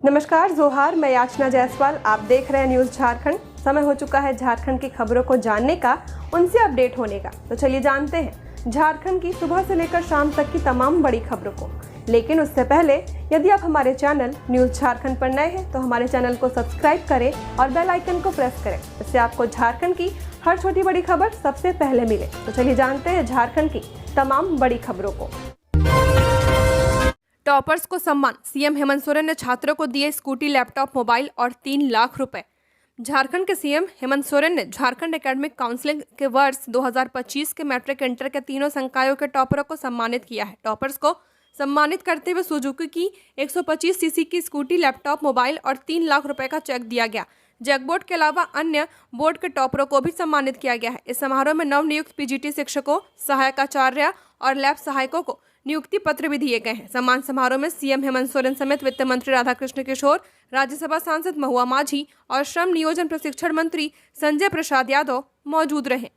नमस्कार, जोहार। मैं याचना जायसवाल। आप देख रहे हैं न्यूज़ झारखंड। समय हो चुका है झारखंड की खबरों को जानने का, उनसे अपडेट होने का। तो चलिए जानते हैं झारखंड की सुबह से लेकर शाम तक की तमाम बड़ी खबरों को। लेकिन उससे पहले यदि आप हमारे चैनल न्यूज़ झारखंड पर नए हैं तो हमारे चैनल को सब्सक्राइब करें और बेल आइकन को प्रेस करें। इससे आपको झारखंड की हर छोटी बड़ी खबर सबसे पहले मिले। तो चलिए जानते हैं झारखंड की तमाम बड़ी खबरों को। टॉपर्स को सम्मान। सीएम हेमंत सोरेन ने छात्रों को दिए स्कूटी, लैपटॉप, मोबाइल और 3 लाख रुपए। झारखंड के सीएम हेमंत सोरेन ने झारखंड एकेडमिक काउंसिल के वर्ष 2025 के मैट्रिक इंटर के तीनों संकायों के टॉपरों को सम्मानित किया है। टॉपर्स को सम्मानित करते हुए सुजुकी की 125 सीसी की स्कूटी, लैपटॉप, मोबाइल और 3 लाख रुपए का चेक दिया गया। जैकबोर्ड के अलावा अन्य बोर्ड के टॉपरों को भी सम्मानित किया गया है। इस समारोह में नवनियुक्त पीजीटी शिक्षकों, सहायकाचार्य और लैब सहायकों को नियुक्ति पत्र भी दिए गए हैं। सम्मान समारोह में सीएम हेमंत सोरेन समेत वित्त मंत्री राधाकृष्ण किशोर, राज्यसभा सांसद महुआ माझी और श्रम नियोजन प्रशिक्षण मंत्री संजय प्रसाद यादव मौजूद रहे।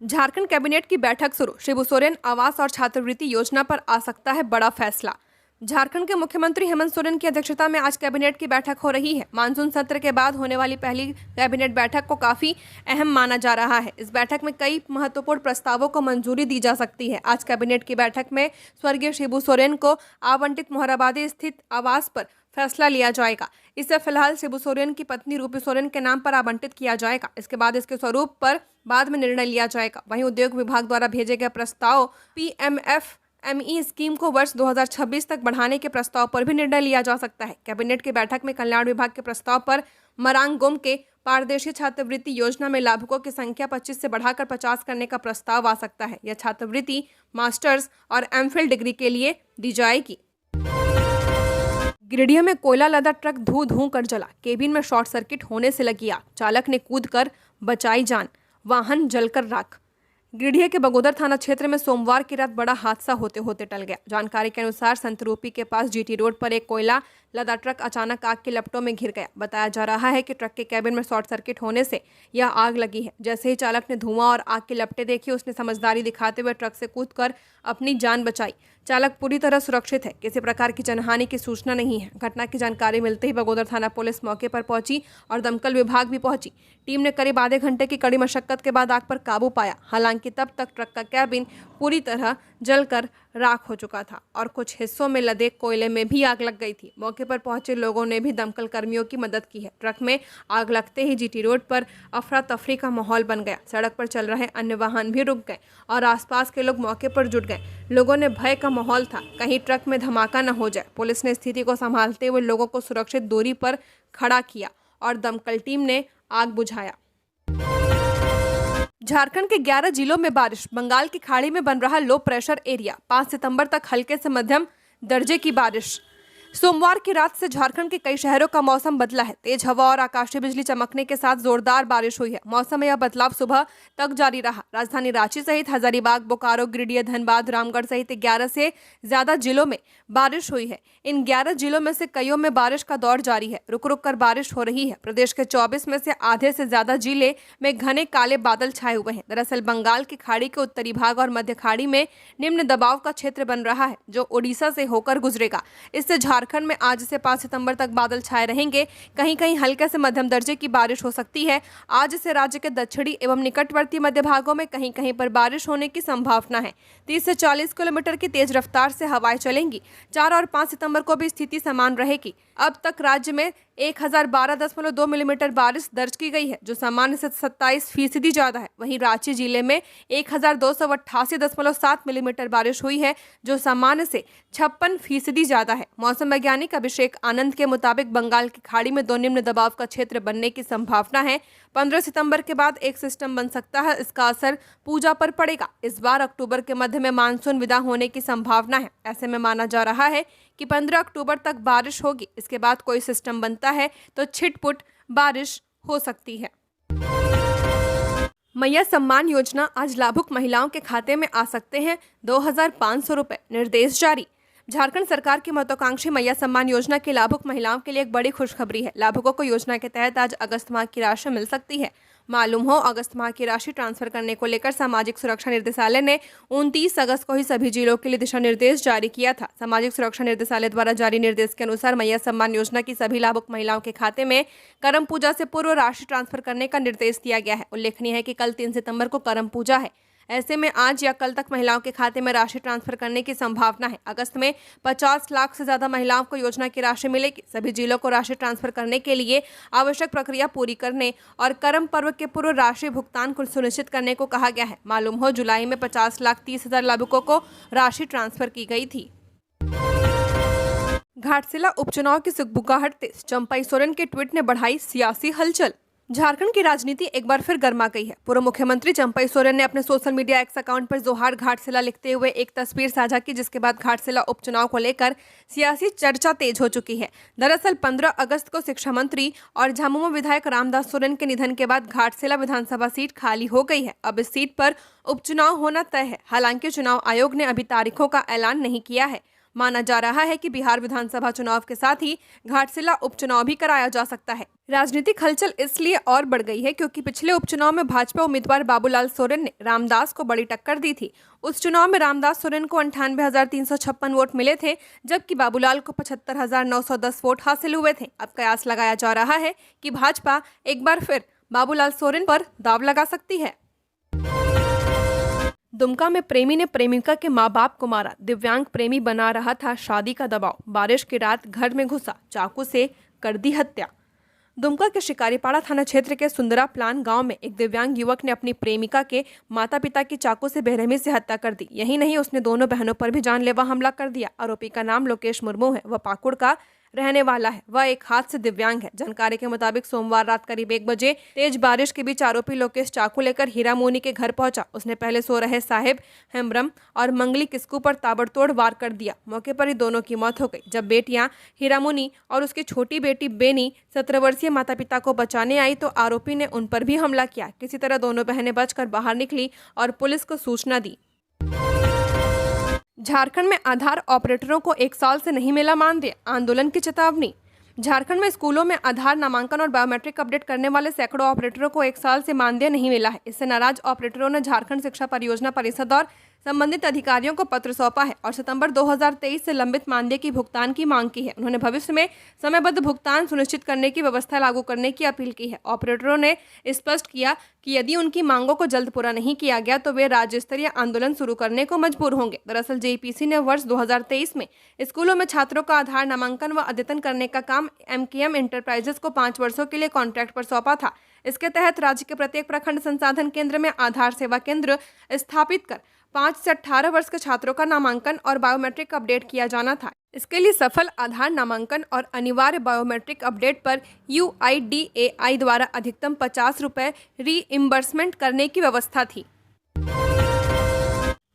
झारखंड कैबिनेट की बैठक शुरू। शिबू सोरेन आवास और छात्रवृत्ति योजना पर आ सकता है बड़ा फैसला। झारखंड के मुख्यमंत्री हेमंत सोरेन की अध्यक्षता में आज कैबिनेट की बैठक हो रही है। मानसून सत्र के बाद होने वाली पहली कैबिनेट बैठक को काफी अहम माना जा रहा है। इस बैठक में कई महत्वपूर्ण प्रस्तावों को मंजूरी दी जा सकती है। आज कैबिनेट की बैठक में स्वर्गीय शिबू सोरेन को आवंटित मोहराबादी स्थित आवास पर फैसला लिया जाएगा। इसे फिलहाल शिबू सोरेन की पत्नी रूपी सोरेन के नाम पर आवंटित किया जाएगा। इसके बाद इसके स्वरूप पर बाद में निर्णय लिया जाएगा। वहीं उद्योग विभाग द्वारा भेजे गए प्रस्ताव PMFME स्कीम को वर्ष 2026 तक बढ़ाने के प्रस्ताव पर भी निर्णय लिया जा सकता है। कैबिनेट की बैठक में कल्याण विभाग के प्रस्ताव पर मरांगगोम के पारदर्शी छात्रवृत्ति योजना में लाभुकों की संख्या 25 से बढ़ाकर 50 करने का प्रस्ताव आ सकता है। यह छात्रवृत्ति मास्टर्स और MPhil डिग्री के लिए दी जाएगी। गिरिडीह में कोयला लदा ट्रक धू धू कर जला। केबिन में शॉर्ट सर्किट होने से लगी आग। चालक ने कूदकर बचाई जान, वाहन जलकर राख। गिरिडीह के बगोदर थाना क्षेत्र में सोमवार की रात बड़ा हादसा होते होते टल गया। जानकारी के अनुसार संतरूपी के पास GT रोड पर एक कोयला लदा ट्रक अचानक आग की लपटों में घिर गया। बताया जा रहा है कि ट्रक के कैबिन में शॉर्ट सर्किट होने से यह आग लगी है। जैसे ही चालक ने धुआं और आग की लपटें देखी, उसने समझदारी दिखाते हुए ट्रक से कूदकर अपनी जान बचाई। चालक पूरी तरह सुरक्षित है। किसी प्रकार की जनहानि की सूचना नहीं है। घटना की जानकारी मिलते ही बगोदर थाना पुलिस मौके पर पहुंची और दमकल विभाग भी पहुंची। टीम ने करीब आधे घंटे की कड़ी मशक्कत के बाद आग पर काबू पाया। हालांकि तब तक ट्रक का कैबिन पूरी तरह जलकर राख हो चुका था और कुछ हिस्सों में लदे कोयले में भी आग लग गई थी। मौके पर पहुंचे लोगों ने भी दमकल कर्मियों की मदद की है। ट्रक में आग लगते ही GT रोड पर अफरा तफरी का माहौल बन गया। सड़क पर चल रहे अन्य वाहन भी रुक गए और आसपास के लोग मौके पर जुट गए। लोगों ने भय का माहौल था, कहीं ट्रक में धमाका न हो जाए। पुलिस ने स्थिति को संभालते हुए लोगों को सुरक्षित दूरी पर खड़ा किया और दमकल टीम ने आग बुझाया। झारखंड के 11 जिलों में बारिश। बंगाल की खाड़ी में बन रहा लो प्रेशर एरिया। 5 सितंबर तक हल्के से मध्यम दर्जे की बारिश। सोमवार की रात से झारखंड के कई शहरों का मौसम बदला है। तेज हवा और आकाशीय बिजली चमकने के साथ जोरदार बारिश हुई है। मौसम में यह बदलाव सुबह तक जारी रहा। राजधानी रांची सहित हजारीबाग, बोकारो, गिरिडीह, धनबाद, रामगढ़ सहित 11 से ज्यादा जिलों में बारिश हुई है। इन 11 जिलों में से कईयों में बारिश का दौर जारी है। रुक रुक कर बारिश हो रही है। प्रदेश के 24 में से आधे से ज्यादा जिले में घने काले बादल छाए हुए हैं। दरअसल बंगाल की खाड़ी के उत्तरी भाग और मध्य खाड़ी में निम्न दबाव का क्षेत्र बन रहा है, जो ओडिशा से होकर गुजरेगा। इससे झारखंड में आज से 5 सितंबर तक बादल छाए रहेंगे। कहीं कहीं हल्के से मध्यम दर्जे की बारिश हो सकती है। आज से राज्य के दक्षिणी एवं निकटवर्ती मध्य भागों में कहीं कहीं पर बारिश होने की संभावना है। 30 से 40 किलोमीटर की तेज रफ्तार से हवाएं चलेंगी। 4 और 5 सितंबर को भी स्थिति समान रहेगी। अब तक राज्य में 1012.2 मिलीमीटर बारिश दर्ज की गई है, जो सामान्य से 27% ज्यादा है। वहीं रांची जिले में 1288.7 मिलीमीटर बारिश हुई है, जो सामान्य से 56% ज्यादा है। मौसम वैज्ञानिक अभिषेक आनंद के मुताबिक बंगाल की खाड़ी में 2 निम्न दबाव का क्षेत्र बनने की संभावना है। 15 सितंबर के बाद एक सिस्टम बन सकता है। इसका असर पूजा पर पड़ेगा। इस बार अक्टूबर के मध्य में मानसून विदा होने की संभावना है। ऐसे में माना जा रहा है कि 15 अक्टूबर तक बारिश होगी। इसके बाद कोई सिस्टम बनता है तो छिटपुट बारिश हो सकती है। मैया सम्मान योजना आज लाभुक महिलाओं के खाते में आ सकते हैं 2500 रुपए। निर्देश जारी। झारखंड सरकार की महत्वाकांक्षी मैया सम्मान योजना की लाभुक महिलाओं के लिए एक बड़ी खुशखबरी है। लाभुकों को योजना के तहत आज अगस्त माह की राशि मिल सकती है। मालूम हो, अगस्त माह की राशि ट्रांसफर करने को लेकर सामाजिक सुरक्षा निदेशालय ने 29 अगस्त को ही सभी जिलों के लिए दिशा निर्देश जारी किया था। सामाजिक सुरक्षा निदेशालय द्वारा जारी निर्देश के अनुसार मैया सम्मान योजना की सभी लाभुक महिलाओं के खाते में करम पूजा से पूर्व राशि ट्रांसफर करने का निर्देश दिया गया है। उल्लेखनीय है कि कल 3 सितंबर को करम पूजा है। ऐसे में आज या कल तक महिलाओं के खाते में राशि ट्रांसफर करने की संभावना है। अगस्त में 50 लाख से ज्यादा महिलाओं को योजना की राशि मिलेगी। सभी जिलों को राशि ट्रांसफर करने के लिए आवश्यक प्रक्रिया पूरी करने और करम पर्व के पूर्व राशि भुगतान को सुनिश्चित करने को कहा गया है। मालूम हो, जुलाई में 50,30,000 लाभुकों को राशि ट्रांसफर की गई थी। घाटशिला उपचुनाव की सुगबुगाहट तेज, चंपई सोरेन के ट्वीट ने बढ़ाई सियासी हलचल। झारखंड की राजनीति एक बार फिर गर्मा गई है। पूर्व मुख्यमंत्री चंपई सोरेन ने अपने सोशल मीडिया एक्स अकाउंट पर जोहार घाटशिला लिखते हुए एक तस्वीर साझा की, जिसके बाद घाटशिला उपचुनाव को लेकर सियासी चर्चा तेज हो चुकी है। दरअसल 15 अगस्त को शिक्षा मंत्री और झामुमो विधायक रामदास सोरेन के निधन के बाद घाटशिला विधानसभा सीट खाली हो गई है। अब इस सीट पर उपचुनाव होना तय है। हालांकि चुनाव आयोग ने अभी तारीखों का ऐलान नहीं किया है। माना जा रहा है कि बिहार विधानसभा चुनाव के साथ ही घाटशिला उपचुनाव भी कराया जा सकता है। राजनीतिक हलचल इसलिए और बढ़ गई है क्योंकि पिछले उपचुनाव में भाजपा उम्मीदवार बाबूलाल सोरेन ने रामदास को बड़ी टक्कर दी थी। उस चुनाव में रामदास सोरेन को 98,356 वोट मिले थे, जबकि बाबूलाल को 75,910 वोट हासिल हुए थे। अब कयास लगाया जा रहा है कि भाजपा एक बार फिर बाबूलाल सोरेन पर दांव लगा सकती है। दुमका में प्रेमी ने प्रेमिका के मां बाप को मारा। दिव्यांग प्रेमी बना रहा था शादी का दबाव। बारिश की रात घर में घुसा, चाकू से कर दी हत्या। दुमका के शिकारीपाड़ा थाना क्षेत्र के सुंदरा प्लान गांव में एक दिव्यांग युवक ने अपनी प्रेमिका के माता पिता की चाकू से बेरहमी से हत्या कर दी। यही नहीं, उसने दोनों बहनों पर भी जानलेवा हमला कर दिया। आरोपी का नाम लोकेश मुर्मू है। वह पाकुड़ का रहने वाला है। वह एक हाथ से दिव्यांग है। जानकारी के मुताबिक सोमवार रात करीब 1 बजे तेज बारिश के बीच आरोपी लोकेश चाकू लेकर हीरा मोनी के घर पहुंचा। उसने पहले सो रहे साहेब हेम्ब्रम और मंगली किस्कू पर ताबड़तोड़ वार कर दिया। मौके पर ही दोनों की मौत हो गई। जब बेटियां हीरा मोनी और उसकी छोटी बेटी बेनी 17 वर्षीय माता पिता को बचाने आई तो आरोपी ने उन पर भी हमला किया। किसी तरह दोनों बहनें बचकर बाहर निकली और पुलिस को सूचना दी। झारखंड में आधार ऑपरेटरों को 1 साल से नहीं मिला मानदेय, आंदोलन की चेतावनी। झारखंड में स्कूलों में आधार नामांकन और बायोमेट्रिक अपडेट करने वाले सैकड़ों ऑपरेटरों को 1 साल से मानदेय नहीं मिला है। इससे नाराज ऑपरेटरों ने झारखंड शिक्षा परियोजना परिषद और संबंधित अधिकारियों को पत्र सौंपा है और सितंबर 2023 से लंबित मानदेय की भुगतान की मांग की है। उन्होंने भविष्य में समयबद्ध भुगतान सुनिश्चित करने की व्यवस्था लागू करने की अपील की है। ऑपरेटरों ने स्पष्ट किया कि यदि उनकी मांगों को जल्द पूरा नहीं किया गया तो वे राज्य स्तरीय आंदोलन शुरू करने को मजबूर होंगे। दरअसल जेईपीसी ने वर्ष 2023 में स्कूलों में छात्रों का आधार नामांकन व अद्यतन करने का काम एमकेएम इंटरप्राइजेस को 5 वर्षों के लिए कॉन्ट्रैक्ट पर सौंपा था। इसके तहत राज्य के प्रत्येक प्रखंड संसाधन केंद्र में आधार सेवा केंद्र स्थापित कर 5 से 18 वर्ष के छात्रों का नामांकन और बायोमेट्रिक अपडेट किया जाना था। इसके लिए सफल आधार नामांकन और अनिवार्य बायोमेट्रिक अपडेट पर UIDAI द्वारा अधिकतम 50 रुपये रीइम्बर्समेंट करने की व्यवस्था थी।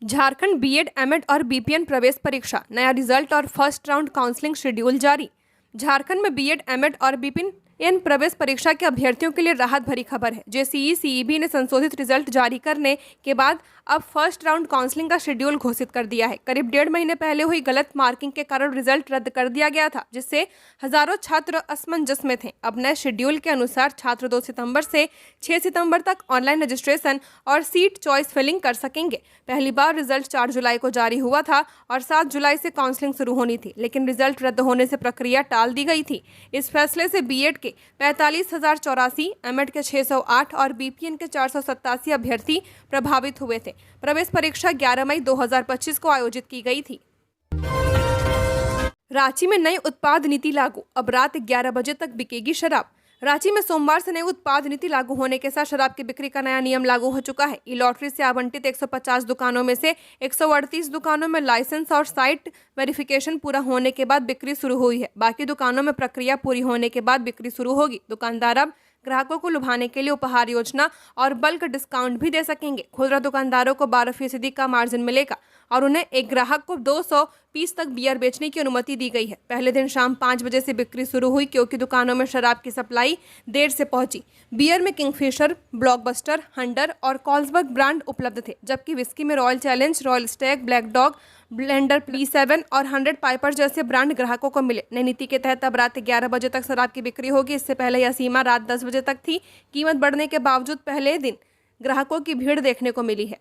झारखंड बीएड, एमएड और बीपीएन प्रवेश परीक्षा, नया रिजल्ट और फर्स्ट राउंड काउंसलिंग शेड्यूल जारी। झारखंड में बीएड, एमएड और बीपीएन प्रवेश परीक्षा के अभ्यर्थियों के लिए राहत भरी खबर है। जेसीई सीईबी ने संशोधित रिजल्ट जारी करने के बाद अब फर्स्ट राउंड काउंसलिंग का शेड्यूल घोषित कर दिया है। करीब 1.5 महीने पहले हुई गलत मार्किंग के कारण रिजल्ट रद्द कर दिया गया था, जिससे हजारों छात्र असमंजस में थे। अब नए शेड्यूल के अनुसार छात्र 2 सितंबर से 6 सितंबर तक ऑनलाइन रजिस्ट्रेशन और सीट चॉइस फिलिंग कर सकेंगे। पहली बार रिजल्ट 4 जुलाई को जारी हुआ था और 7 जुलाई से काउंसलिंग शुरू होनी थी, लेकिन रिजल्ट रद्द होने से प्रक्रिया टाल दी गई थी। इस फैसले से बीएड के 45,084, एमएड के 608 और बीपीएन के 487 अभ्यर्थी प्रभावित हुए थे। प्रवेश परीक्षा 11 मई 2025 को आयोजित की गई थी। रांची में नई उत्पाद नीति लागू, अब रात 11 बजे तक बिकेगी शराब। रांची में सोमवार से नई उत्पाद नीति लागू होने के साथ शराब की बिक्री का नया नियम लागू हो चुका है। ई लॉटरी से आवंटित 150 दुकानों में से 138 दुकानों में लाइसेंस और साइट वेरिफिकेशन पूरा होने के बाद बिक्री शुरू हुई है। बाकी दुकानों में प्रक्रिया पूरी होने के बाद बिक्री शुरू होगी। दुकानदार अब ग्राहकों को लुभाने के लिए उपहार योजना और बल्क डिस्काउंट भी दे सकेंगे। खुदरा दुकानदारों को 12% का मार्जिन मिलेगा और उन्हें एक ग्राहक को 200 पीस तक बियर बेचने की अनुमति दी गई है। पहले दिन शाम 5 बजे से बिक्री शुरू हुई क्योंकि दुकानों में शराब की सप्लाई देर से पहुंची। बियर में किंगफिशर, ब्लॉकबस्टर, हंटर और कॉल्सबर्ग ब्रांड उपलब्ध थे, जबकि विस्की में royal challenge, royal Stag, black dog, blender P7 और 100 पाइपर जैसे ब्रांड ग्राहकों को मिले। नई नीति के तहत अब रात 11 बजे तक शराब की बिक्री होगी। इससे पहले यह सीमा रात 10 बजे तक थी। कीमत बढ़ने के बावजूद पहले दिन ग्राहकों की भीड़ देखने को मिली है।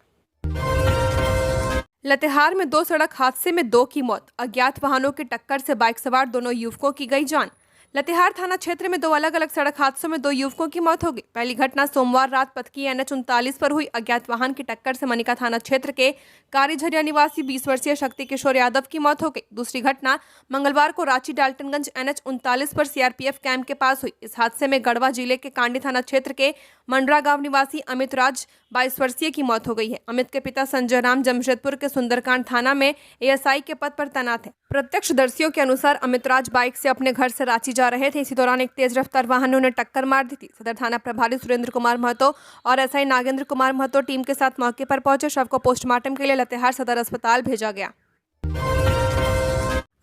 लातेहार में 2 सड़क हादसे में 2 की मौत। अज्ञात वाहनों की टक्कर से बाइक सवार दोनों युवकों की गई जान। लातेहार थाना क्षेत्र में 2 अलग अलग सड़क हादसों में 2 युवकों की मौत हो गई। पहली घटना सोमवार रात पतकी NH 39 पर हुई। अज्ञात वाहन की टक्कर से मनिका थाना क्षेत्र के कारीझरिया निवासी 20 वर्षीय शक्ति किशोर यादव की मौत हो गई। दूसरी घटना मंगलवार को रांची डाल्टनगंज NH 39 पर CRPF कैंप के पास हुई। इस हादसे में गढ़वा जिले के कांडी थाना क्षेत्र के मंडरा गांव निवासी अमित राज 22 वर्षीय की मौत हो गई है। अमित के पिता संजय राम जमशेदपुर के सुंदरकांड थाना में ASI के पद पर तैनात है। प्रत्यक्षदर्शियों के अनुसार अमित राज बाइक से अपने घर से रांची जा रहे थे। इसी दौरान एक तेज रफ्तार वाहन ने उन्हें टक्कर मार दी थी। सदर थाना प्रभारी सुरेंद्र कुमार महतो और SI नागेंद्र कुमार महतो टीम के साथ मौके पर पहुंचे। शव को पोस्टमार्टम के लिए लातेहार सदर अस्पताल भेजा गया।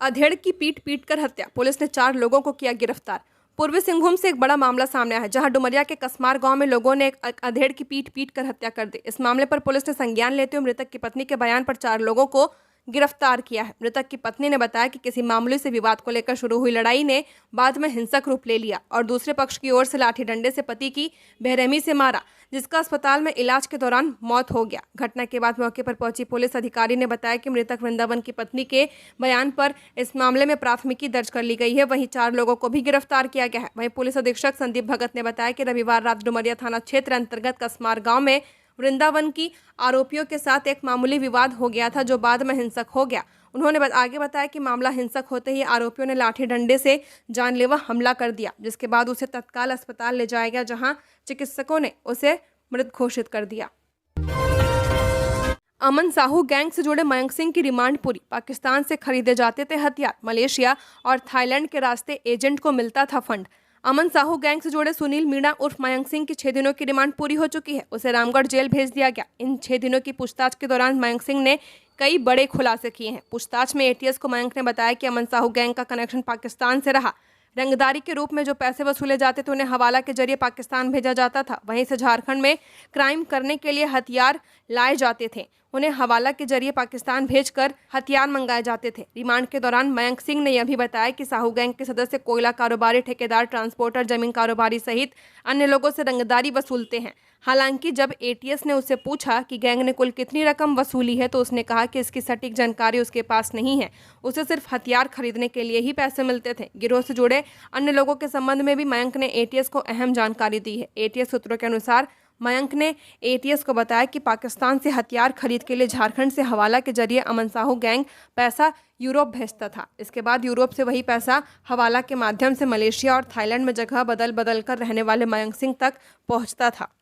अधेड़ की पीट कर हत्या, पुलिस ने 4 लोगों को किया गिरफ्तार। पूर्वी सिंहभूम से एक बड़ा मामला सामने आया है, जहां डुमरिया के कसमार गांव में लोगों ने एक अधेड़ की पीट कर हत्या कर दी। इस मामले पर पुलिस ने संज्ञान लेते हुए मृतक की पत्नी के बयान पर 4 लोगों को गिरफ्तार किया है। मृतक की पत्नी ने बताया कि किसी मामूली से विवाद को लेकर शुरू हुई लड़ाई ने बाद में हिंसक रूप ले लिया और दूसरे पक्ष की ओर से लाठी डंडे से पति की बेरहमी से मारा, जिसका अस्पताल में इलाज के दौरान मौत हो गया। घटना के बाद मौके पर पहुंची पुलिस अधिकारी ने बताया कि मृतक वृंदावन की पत्नी के बयान पर इस मामले में प्राथमिकी दर्ज कर ली गई है। वहीं 4 लोगों को भी गिरफ्तार किया गया है। वहीं पुलिस अधीक्षक संदीप भगत ने बताया कि रविवार रात डुमरिया थाना क्षेत्र अंतर्गत कसमार गाँव में वृंदावन की आरोपियों के साथ एक मामूली विवाद हो गया था, जो बाद में हिंसक हो गया। उन्होंने आगे बताया कि मामला हिंसक होते ही आरोपियों ने लाठी डंडे से जानलेवा हमला कर दिया, जिसके बाद उसे तत्काल अस्पताल ले जाया गया, जहां चिकित्सकों ने उसे मृत घोषित कर दिया। अमन साहू गैंग से जुड़े मयंक सिंह की रिमांड पूरी। पाकिस्तान से खरीदे जाते थे हथियार, मलेशिया और थाईलैंड के रास्ते एजेंट को मिलता था फंड। अमन साहू गैंग से जुड़े सुनील मीणा उर्फ मयंक सिंह की 6 दिनों की रिमांड पूरी हो चुकी है। उसे रामगढ़ जेल भेज दिया गया। इन 6 दिनों की पूछताछ के दौरान मयंक सिंह ने कई बड़े खुलासे किए हैं। पूछताछ में ATS को मयंक ने बताया कि अमन साहू गैंग का कनेक्शन पाकिस्तान से रहा। रंगदारी के रूप में जो पैसे वसूले जाते थे उन्हें हवाला के जरिए पाकिस्तान भेजा जाता था। वहीं से झारखंड में क्राइम करने के लिए हथियार लाए जाते थे, उन्हें हवाला के जरिए पाकिस्तान भेजकर हथियार मंगाए जाते थे। रिमांड के दौरान मयंक सिंह ने यह भी बताया कि साहू गैंग के सदस्य कोयला कारोबारी, ठेकेदार, ट्रांसपोर्टर, जमीन कारोबारी सहित अन्य लोगों से रंगदारी वसूलते हैं। हालांकि जब ATS ने उससे पूछा कि गैंग ने कुल कितनी रकम वसूली है, तो उसने कहा कि इसकी सटीक जानकारी उसके पास नहीं है। उसे सिर्फ हथियार खरीदने के लिए ही पैसे मिलते थे। गिरोह से जुड़े अन्य लोगों के संबंध में भी मयंक ने ATS को अहम जानकारी दी है। ATS सूत्रों के अनुसार मयंक ने ATS को बताया कि पाकिस्तान से हथियार खरीद के लिए झारखंड से हवाला के जरिए अमन साहू गैंग पैसा यूरोप भेजता था। इसके बाद यूरोप से वही पैसा हवाला के माध्यम से मलेशिया और थाईलैंड में जगह बदल कर रहने वाले मयंक सिंह तक पहुंचता था।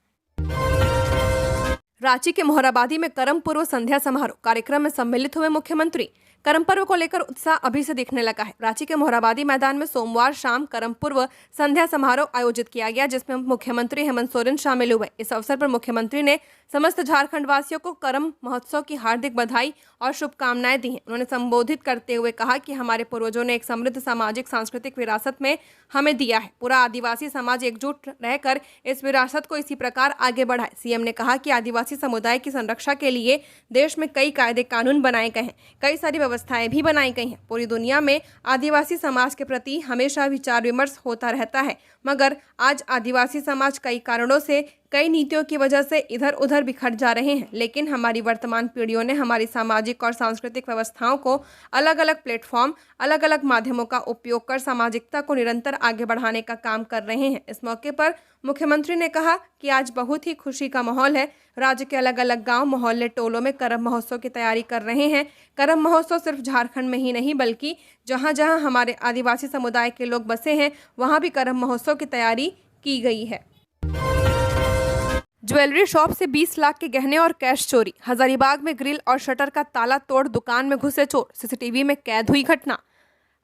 रांची के मोहराबादी में करम पूर्व संध्या समारोह कार्यक्रम में सम्मिलित हुए मुख्यमंत्री। करम पर्व को लेकर उत्साह अभी से दिखने लगा है। रांची के मोहराबादी मैदान में सोमवार शाम करम पूर्व संध्या समारोह आयोजित किया गया, जिसमें मुख्यमंत्री हेमंत सोरेन शामिल हुए। इस अवसर पर मुख्यमंत्री ने समस्त झारखंड वासियों को करम महोत्सव की हार्दिक बधाई और शुभकामनाएं दी हैं। उन्होंने संबोधित करते हुए कहा कि हमारे पूर्वजों ने एक समृद्ध सामाजिक सांस्कृतिक विरासत में हमें दिया है। पूरा आदिवासी समाज एकजुट रहकर इस विरासत को इसी प्रकार आगे बढ़ाए। CM ने कहा कि आदिवासी समुदाय की संरक्षा के लिए देश में कई कायदे कानून बनाए गए हैं, कई सारी व्यवस्थाएं भी बनाई गई हैं। पूरी दुनिया में आदिवासी समाज के प्रति हमेशा विचार विमर्श होता रहता है, मगर आज आदिवासी समाज कई कारणों से, कई नीतियों की वजह से इधर उधर बिखर जा रहे हैं। लेकिन हमारी वर्तमान पीढ़ियों ने हमारी सामाजिक और सांस्कृतिक व्यवस्थाओं को अलग अलग प्लेटफॉर्म, अलग अलग माध्यमों का उपयोग कर सामाजिकता को निरंतर आगे बढ़ाने का काम कर रहे हैं। इस मौके पर मुख्यमंत्री ने कहा कि आज बहुत ही खुशी का माहौल है। राज्य के अलग अलग गांव, मोहल्ले, टोलों में करम महोत्सव की तैयारी कर रहे हैं। करम महोत्सव सिर्फ झारखंड में ही नहीं, बल्कि जहां जहां हमारे आदिवासी समुदाय के लोग बसे हैं, वहां भी करम महोत्सव की तैयारी की गई है। ज्वेलरी शॉप से 20 लाख के गहने और कैश चोरी। हजारीबाग में ग्रिल और शटर का ताला तोड़ दुकान में घुसे चोर, CCTV में कैद हुई घटना।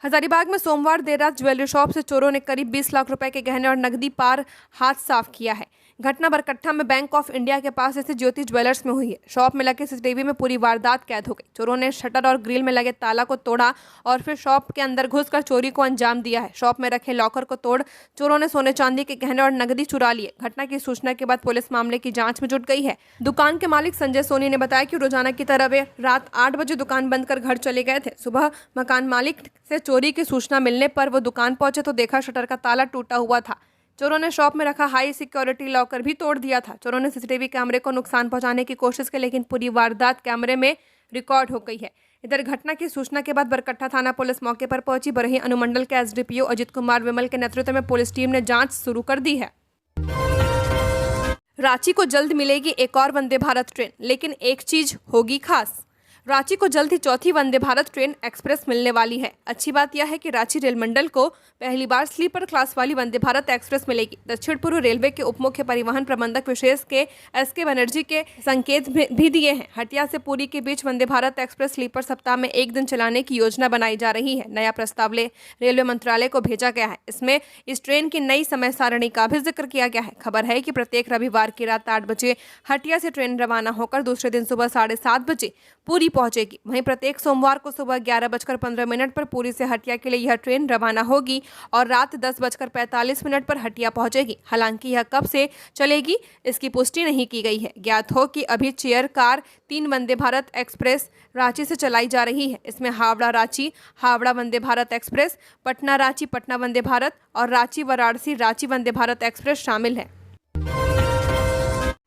हजारीबाग में सोमवार देर रात ज्वेलरी शॉप से चोरों ने करीब 20 लाख रुपए के गहने और नकदी पार हाथ साफ किया है। घटना बरकट्ठा में बैंक ऑफ इंडिया के पास स्थित ज्योति ज्वेलर्स में हुई है। शॉप में लगे सीसीटीवी में पूरी वारदात कैद हो गई। चोरों ने शटर और ग्रिल में लगे ताला को तोड़ा और फिर शॉप के अंदर घुसकर चोरी को अंजाम दिया है। शॉप में रखे लॉकर को तोड़ चोरों ने सोने चांदी के गहने और नकदी चुरा लिए। घटना की सूचना के बाद पुलिस मामले की जांच में जुट गई है। दुकान के मालिक संजय सोनी ने बताया कि रोजाना की तरह वे रात 8 बजे दुकान बंद कर घर चले गए थे। सुबह मकान मालिक से चोरी की सूचना मिलने पर वो दुकान पहुंचे तो देखा शटर का ताला टूटा हुआ था। चोरों ने शॉप में रखा हाई सिक्योरिटी लॉकर भी तोड़ दिया था। चोरों ने सीसीटीवी कैमरे को नुकसान पहुंचाने की कोशिश की, लेकिन पूरी वारदात कैमरे में रिकॉर्ड हो गई है। इधर घटना की सूचना के बाद बरकट्ठा थाना पुलिस मौके पर पहुंची। बरही अनुमंडल के एसडीपीओ अजित कुमार विमल के नेतृत्व में पुलिस टीम ने जांच शुरू कर दी है। रांची को जल्द मिलेगी एक और वंदे भारत ट्रेन, लेकिन एक चीज होगी खास। रांची को जल्द ही चौथी वंदे भारत ट्रेन एक्सप्रेस मिलने वाली है। अच्छी बात यह है कि रांची रेल मंडल को पहली बार स्लीपर क्लास वाली वंदे भारत एक्सप्रेस मिलेगी। दक्षिण पूर्व रेलवे के उप मुख्य परिवहन प्रबंधक विशेष के एस.के. बनर्जी के संकेत भी दिए हैं। हटिया से पुरी के बीच वंदे भारत एक्सप्रेस स्लीपर सप्ताह में एक दिन चलाने की योजना बनाई जा रही है। नया प्रस्ताव रेलवे मंत्रालय को भेजा गया है। इसमें इस ट्रेन की नई समय सारणी का भी जिक्र किया गया है। खबर है कि प्रत्येक रविवार की रात 8 बजे हटिया से ट्रेन रवाना होकर दूसरे दिन सुबह 7:30 बजे पुरी पहुंचेगी। वहीं प्रत्येक सोमवार को सुबह 11:15 पर पुरी से हटिया के लिए यह ट्रेन रवाना होगी और रात 10:45 पर हटिया पहुंचेगी। हालांकि यह कब से चलेगी इसकी पुष्टि नहीं की गई है। ज्ञात हो कि अभी chair car 3 Vande Bharat express Ranchi से चलाई जा रही है। इसमें हावड़ा रांची हावड़ा वंदे भारत एक्सप्रेस, पटना रांची पटना वंदे भारत और रांची वाराणसी रांची वंदे भारत एक्सप्रेस शामिल है।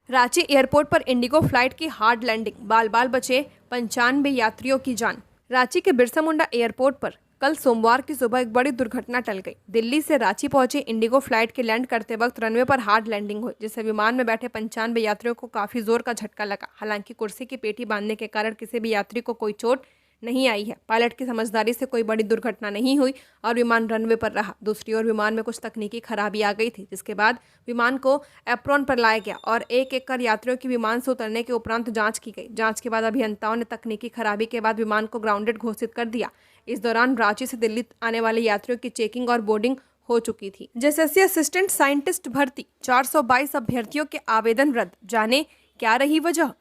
रांची एयरपोर्ट पर इंडिगो फ्लाइट की हार्ड लैंडिंग, बाल बाल बचे 95 यात्रियों की जान। रांची के बिरसा मुंडा एयरपोर्ट पर कल सोमवार की सुबह एक बड़ी दुर्घटना टल गई। दिल्ली से रांची पहुंचे इंडिगो फ्लाइट के लैंड करते वक्त रनवे पर हार्ड लैंडिंग हुई, जिससे विमान में बैठे 95 यात्रियों को काफी जोर का झटका लगा। हालांकि कुर्सी की पेटी बांधने के कारण किसी भी यात्री को कोई चोट नहीं आई है। पायलट की समझदारी से कोई बड़ी दुर्घटना नहीं हुई और विमान रनवे पर रहा। दूसरी ओर विमान में कुछ तकनीकी खराबी आ गई थी, जिसके बाद विमान को एप्रॉन पर लाया गया और एक एक कर यात्रियों की विमान से उतरने के उपरांत जांच की गई। जांच के बाद अभियंताओं ने तकनीकी खराबी के बाद विमान को ग्राउंडेड घोषित कर दिया। इस दौरान रांची से दिल्ली आने वाले यात्रियों की चेकिंग और बोर्डिंग हो चुकी थी। जेएसएससी असिस्टेंट साइंटिस्ट भर्ती 422 अभ्यर्थियों के आवेदन रद्द, जाने क्या रही वजह।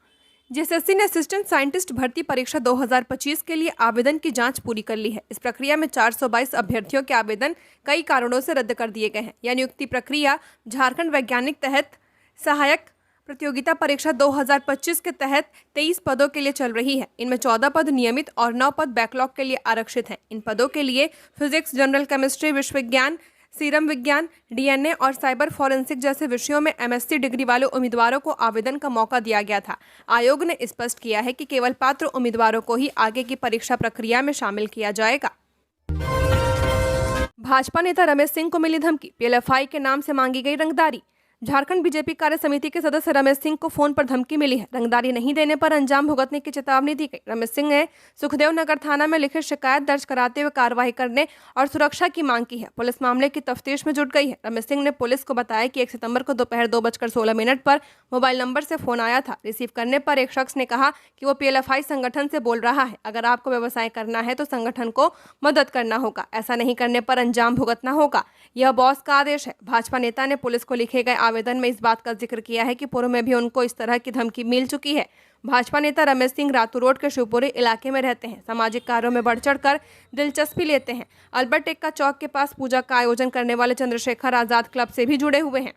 जेएसएससी ने असिस्टेंट साइंटिस्ट भर्ती परीक्षा 2025 के लिए आवेदन की जांच पूरी कर ली है। इस प्रक्रिया में 422 अभ्यर्थियों के आवेदन कई कारणों से रद्द कर दिए गए हैं। यह नियुक्ति प्रक्रिया झारखंड वैज्ञानिक तहत सहायक प्रतियोगिता परीक्षा 2025 के तहत 23 पदों के लिए चल रही है। इनमें 14 पद नियमित और 9 पद बैकलॉग के लिए आरक्षित हैं। इन पदों के लिए फिजिक्स, जनरल केमिस्ट्री, विश्व विज्ञान, सीरम विज्ञान, डीएनए और साइबर फॉरेंसिक जैसे विषयों में एमएससी डिग्री वाले उम्मीदवारों को आवेदन का मौका दिया गया था। आयोग ने स्पष्ट किया है कि केवल पात्र उम्मीदवारों को ही आगे की परीक्षा प्रक्रिया में शामिल किया जाएगा। भाजपा नेता रमेश सिंह को मिली धमकी, पीएलएफआई के नाम से मांगी गई रंगदारी। झारखंड बीजेपी कार्य समिति के सदस्य रमेश सिंह को फोन पर धमकी मिली है। रंगदारी नहीं देने पर अंजाम भुगतने की चेतावनी दी गई। रमेश सिंह ने सुखदेव नगर थाना में लिखित शिकायत दर्ज कराते हुए कार्रवाई करने और सुरक्षा की मांग की है। पुलिस मामले की तफ्तीश में जुट गई है। रमेश सिंह ने पुलिस को बताया कि 1 सितंबर को दोपहर 2:16 पर मोबाइल नंबर से फोन आया था। रिसीव करने पर एक शख्स ने कहा कि वो पीएलएफआई संगठन से बोल रहा है। अगर आपको व्यवसाय करना है तो संगठन को मदद करना होगा, ऐसा नहीं करने पर अंजाम भुगतना होगा। यह बॉस का आदेश है। भाजपा नेता ने पुलिस को लिखे गए आवेदन में इस बात का जिक्र किया है कि पूर्व में भी उनको इस तरह की धमकी मिल चुकी है। भाजपा नेता रमेश सिंह रातू रोड के शिवपुरी इलाके में रहते हैं। सामाजिक कार्यों में बढ़ चढ़कर दिलचस्पी लेते हैं। अल्बर्ट एक्का चौक के पास पूजा का आयोजन करने वाले चंद्रशेखर आजाद क्लब से भी जुड़े हुए हैं।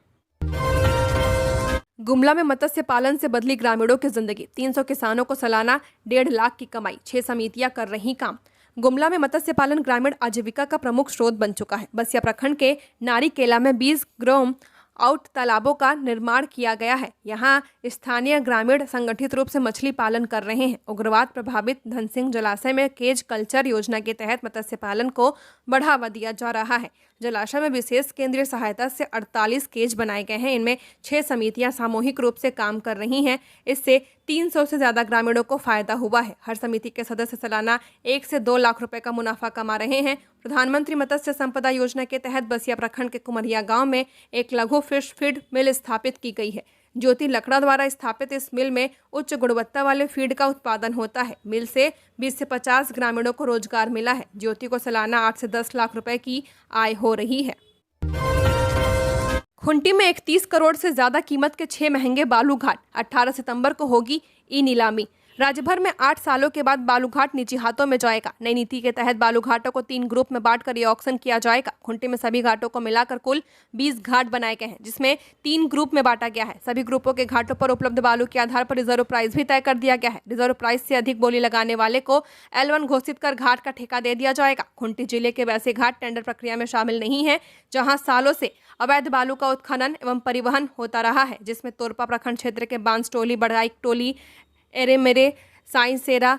गुमला में मत्स्य पालन से बदली ग्रामीणों की जिंदगी, 300 किसानों को सालाना 1.5 लाख की कमाई, 6 समितियां कर रही काम। गुमला में मत्स्य पालन ग्रामीण आजीविका का प्रमुख स्रोत बन चुका है। बसिया प्रखंड के नारीकेला में 20 ग्रोम आउट तालाबों का निर्माण किया गया है। यहाँ स्थानीय ग्रामीण संगठित रूप से मछली पालन कर रहे हैं। उग्रवाद प्रभावित धनसिंह जलाशय में केज कल्चर योजना के तहत मत्स्य पालन को बढ़ावा दिया जा रहा है। जलाशय में विशेष केंद्रीय सहायता से 48 केज बनाए गए हैं। इनमें 6 समितियां सामूहिक रूप से काम कर रही हैं। इससे 300 से ज्यादा ग्रामीणों को फायदा हुआ है। हर समिति के सदस्य सालाना 1 से 2 लाख रुपए का मुनाफा कमा रहे हैं। प्रधानमंत्री मत्स्य संपदा योजना के तहत बसिया प्रखंड के कुमरिया गांव में एक लघु फिश फीड मिल स्थापित की गई है। ज्योति लकड़ा द्वारा स्थापित इस मिल में उच्च गुणवत्ता वाले फीड का उत्पादन होता है। मिल से 20 से 50 ग्रामीणों को रोजगार मिला है। ज्योति को सालाना 8 से 10 लाख रुपए की आय हो रही है। खुंटी में 31 करोड़ से ज्यादा कीमत के 6 महंगे बालू घाट। 18 सितंबर को होगी ई नीलामी। राज्य भर में 8 सालों के बाद बालू घाट निजी हाथों में जाएगा। नई नीति के तहत बालू घाटों को 3 ग्रुप में बांटकर ये ऑक्शन किया जाएगा। खुंटी में सभी घाटों को मिलाकर कुल 20 घाट बनाए गए हैं, जिसमें 3 ग्रुप में बांटा गया है। सभी ग्रुपों के घाटों पर उपलब्ध बालू के आधार पर रिजर्व प्राइस भी तय कर दिया गया है। रिजर्व प्राइस से अधिक बोली लगाने वाले को L1 घोषित कर घाट का ठेका दे दिया जाएगा। खुंटी जिले के वैसे घाट टेंडर प्रक्रिया में शामिल नहीं है जहां सालों से अवैध बालू का उत्खनन एवं परिवहन होता रहा है, जिसमें तोरपा प्रखंड क्षेत्र के बांस टोली, बड़ाई टोली, एरेमेरे, साइंसेरा,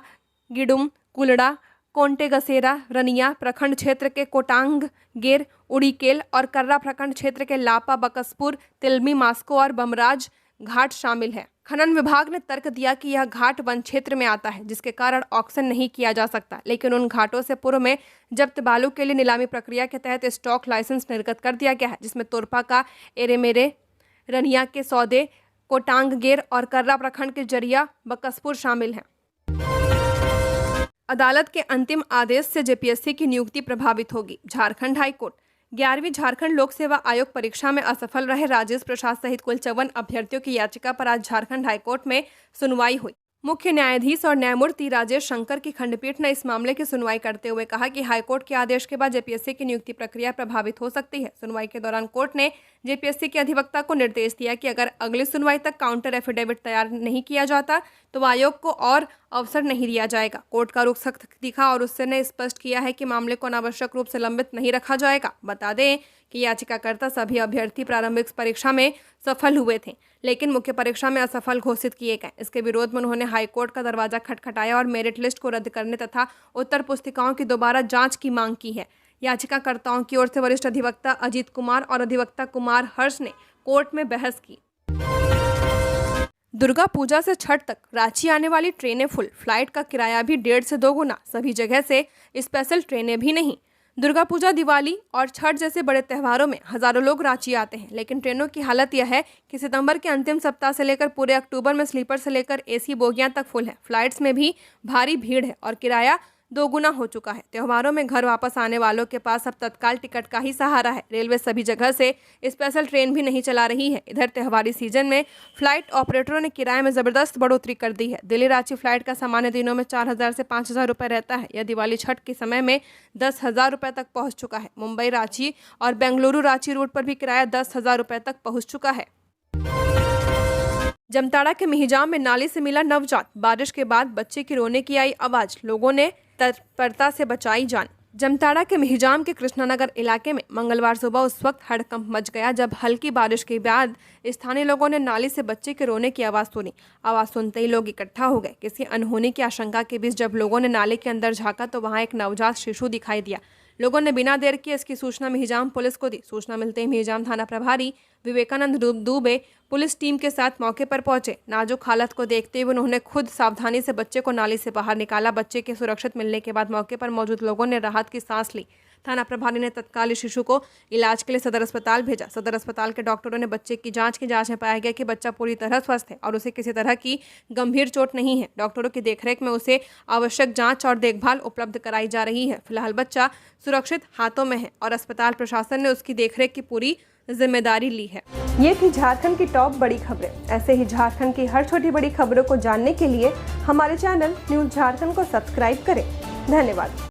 गिडुम, कुलड़ा, कोंटे गसेरा, रनिया प्रखंड क्षेत्र के कोटांग गेर, उड़ीकेल और कर्रा प्रखंड क्षेत्र के लापा, बकसपुर, तिलमी, मास्को और बमराज घाट शामिल है। खनन विभाग ने तर्क दिया कि यह घाट वन क्षेत्र में आता है, जिसके कारण ऑक्शन नहीं किया जा सकता, लेकिन उन घाटों से पूर्व में जब्त बालू के लिए नीलामी प्रक्रिया के तहत स्टॉक लाइसेंस निर्गत कर दिया गया है, जिसमें तोरपा का एरेमेरे, रनिया के सौदे, कोटांगगेर और कर्रा प्रखंड के जरिया, बकसपुर शामिल हैं। अदालत के अंतिम आदेश से जेपीएससी की नियुक्ति प्रभावित होगी। झारखंड हाईकोर्ट 11वीं झारखंड लोक सेवा आयोग परीक्षा में असफल रहे राजेश प्रसाद सहित कुल 54 अभ्यर्थियों की याचिका पर आज झारखंड हाईकोर्ट में सुनवाई हुई। मुख्य न्यायाधीश और न्यायमूर्ति राजेश शंकर की खंडपीठ ने इस मामले की सुनवाई करते हुए कहा कि हाईकोर्ट के आदेश के बाद जेपीएससी की नियुक्ति प्रक्रिया प्रभावित हो सकती है। सुनवाई के दौरान कोर्ट ने जेपीएससी के अधिवक्ता को निर्देश दिया कि अगर अगली सुनवाई तक काउंटर एफिडेविट तैयार नहीं किया जाता तो आयोग को और अवसर नहीं दिया जाएगा। कोर्ट का रुख सख्त दिखा और उसने स्पष्ट किया है कि मामले को अनावश्यक रूप से लंबित नहीं रखा जाएगा। बता दें कि याचिकाकर्ता सभी अभ्यर्थी प्रारंभिक परीक्षा में सफल हुए थे, लेकिन मुख्य परीक्षा में असफल घोषित किए गए। इसके विरोध में उन्होंने हाईकोर्ट का दरवाजा खटखटाया और मेरिट लिस्ट को रद्द करने तथा उत्तर पुस्तिकाओं की दोबारा जांच की मांग की है। याचिकाकर्ताओं की ओर से वरिष्ठ अधिवक्ता अजीत कुमार और अधिवक्ता कुमार हर्ष ने कोर्ट में बहस की। दुर्गा पूजा से छठ तक रांची आने वाली ट्रेनें फुल, फ्लाइट का किराया भी 1.5 से 2 गुना, सभी जगह से स्पेशल ट्रेनें भी नहीं। दुर्गा पूजा, दिवाली और छठ जैसे बड़े त्योहारों में हजारों लोग रांची आते हैं, लेकिन ट्रेनों की हालत यह है कि सितंबर के अंतिम सप्ताह से लेकर पूरे अक्टूबर में स्लीपर से लेकर एसी बोगियां तक फुल है। फ्लाइट्स में भी भारी भीड़ है और किराया 2 गुना हो चुका है। त्योहारों में घर वापस आने वालों के पास अब तत्काल टिकट का ही सहारा है। रेलवे सभी जगह से स्पेशल ट्रेन भी नहीं चला रही है। इधर त्योहारी सीजन में फ्लाइट ऑपरेटरों ने किराए में जबरदस्त बढ़ोतरी कर दी है। दिल्ली रांची फ्लाइट का सामान्य दिनों में 4,000 से 5,000 रुपये रहता है। यह दिवाली छठ के समय में 10,000 रुपये तक पहुँच चुका है। मुंबई रांची और बेंगलुरु रांची रूट पर भी किराया 10,000 रुपये तक पहुँच चुका है। जमताड़ा के मिहिजाम में नाली से मिला नवजात। बारिश के बाद बच्चे की रोने की आई आवाज, लोगों ने तत्परता से बचाई जान। जमताड़ा के मिहिजाम के कृष्णानगर इलाके में मंगलवार सुबह उस वक्त हड़कंप मच गया जब हल्की बारिश के बाद स्थानीय लोगों ने नाली से बच्चे के रोने की आवाज़ सुनी। आवाज़ सुनते ही लोग इकट्ठा हो गए। किसी अनहोनी की आशंका के बीच जब लोगों ने नाले के अंदर झांका तो वहां एक नवजात शिशु दिखाई दिया। लोगों ने बिना देर किए इसकी सूचना मिहिजाम पुलिस को दी। सूचना मिलते ही मिहिजाम थाना प्रभारी विवेकानंद दुबे पुलिस टीम के साथ मौके पर पहुंचे। नाजुक हालत को देखते हुए उन्होंने खुद सावधानी से बच्चे को नाली से बाहर निकाला। बच्चे के सुरक्षित मिलने के बाद मौके पर मौजूद लोगों ने राहत की सांस ली। थाना प्रभारी ने तत्काल शिशु को इलाज के लिए सदर अस्पताल भेजा। सदर अस्पताल के डॉक्टरों ने बच्चे की जांच में पाया गया कि बच्चा पूरी तरह स्वस्थ है और उसे किसी तरह की गंभीर चोट नहीं है। डॉक्टरों की देखरेख में उसे आवश्यक जांच और देखभाल उपलब्ध कराई जा रही है। फिलहाल बच्चा सुरक्षित हाथों में है और अस्पताल प्रशासन ने उसकी देखरेख की पूरी जिम्मेदारी ली है। ये थी झारखंड की टॉप बड़ी खबरें। ऐसे ही झारखंड की हर छोटी बड़ी खबरों को जानने के लिए हमारे चैनल न्यूज़ झारखंड को सब्सक्राइब करें। धन्यवाद।